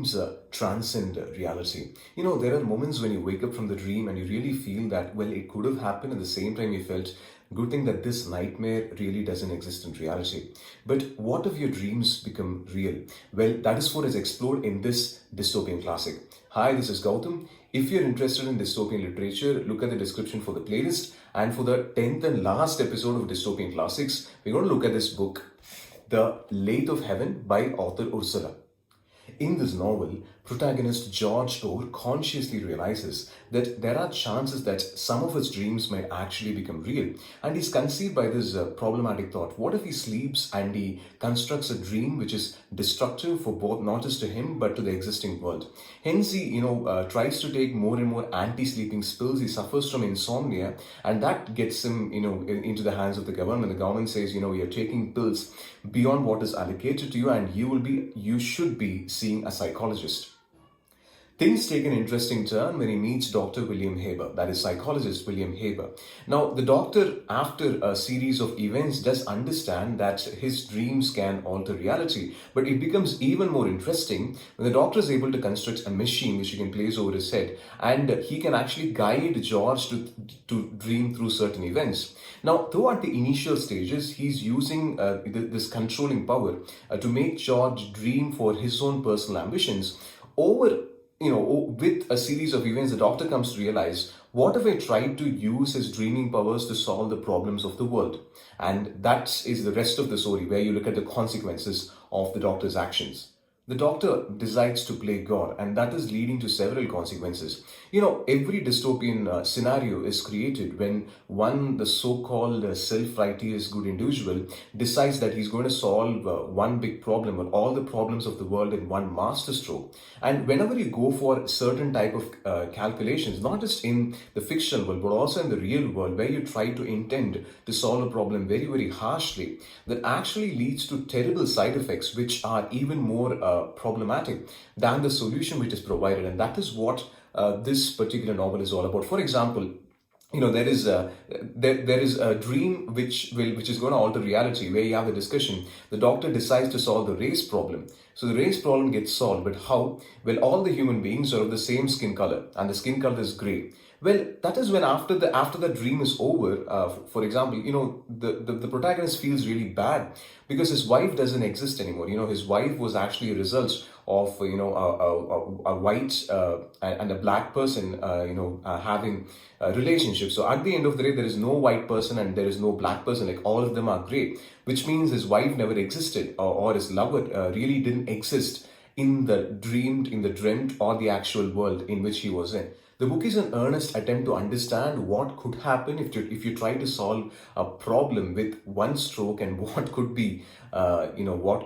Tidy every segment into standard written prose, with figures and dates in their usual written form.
dreams transcend reality. There are moments when you wake up from the dream and you really feel that, well, it could have happened. At the same time, you felt, good thing that this nightmare really doesn't exist in reality. But what if your dreams become real? Well, that is what is explored in this dystopian classic. Hi, this is Gautam. If you're interested in dystopian literature, look at the description for the playlist. And for the 10th and last episode of Dystopian Classics, we're going to look at this book, The Lathe of Heaven by author Ursula. In this novel, protagonist George Orr consciously realizes that there are chances that some of his dreams might actually become real. And he's conceived by this problematic thought. What if he sleeps and he constructs a dream which is destructive for both, not just to him, but to the existing world? Hence, he, tries to take more and more anti-sleeping pills. He suffers from insomnia, and that gets him, into the hands of the government. The government says, you're taking pills beyond what is allocated to you, and you should be seeing a psychologist. Things take an interesting turn when he meets Dr. William Haber, that is psychologist William Haber. Now, the doctor, after a series of events, does understand that his dreams can alter reality. But it becomes even more interesting when the doctor is able to construct a machine which he can place over his head, and he can actually guide George to dream through certain events. Now, though at the initial stages, he's using this controlling power to make George dream for his own personal ambitions. With a series of events, the doctor comes to realize, what if I tried to use his dreaming powers to solve the problems of the world? And that is the rest of the story, where you look at the consequences of the doctor's actions. The doctor decides to play God, and that is leading to several consequences. Every dystopian scenario is created when the so-called self-righteous good individual decides that he's going to solve one big problem or all the problems of the world in one masterstroke. And whenever you go for certain type of calculations, not just in the fictional world, but also in the real world, where you try to intend to solve a problem very, very harshly, that actually leads to terrible side effects, which are even more problematic than the solution which is provided. And that is what this particular novel is all about. For example, there is a dream which is going to alter reality, where you have a discussion. The doctor decides to solve the race problem. So the race problem gets solved, but how? Well, all the human beings are of the same skin color, and the skin color is gray. Well, that is when after the dream is over, for example, the protagonist feels really bad because his wife doesn't exist anymore. His wife was actually a result of a white and a black person having a relationship. So at the end of the day, there is no white person and there is no black person. Like, all of them are gray, which means his wife never existed, or his lover really didn't exist in the dreamt or the actual world in which he was in. The book is an earnest attempt to understand what could happen if you try to solve a problem with one stroke, and what could be what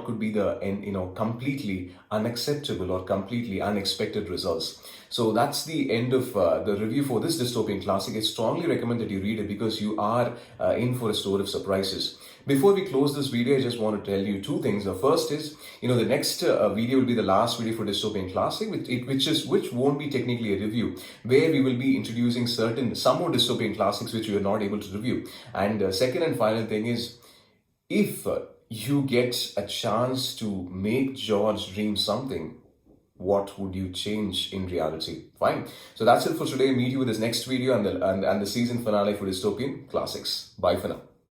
could be the completely unacceptable or completely unexpected results. So that's the end of the review for this dystopian classic. I strongly recommend that you read it, because you are in for a store of surprises. Before we close this video, I just want to tell you two things. The first is, the next video will be the last video for Dystopian Classic, which won't be technically a review, where we will be introducing some more dystopian classics which we are not able to review. And second and final thing is, if you get a chance to make George dream something, what would you change in reality? Fine. So that's it for today. Meet you with this next video and the season finale for Dystopian Classics. Bye for now.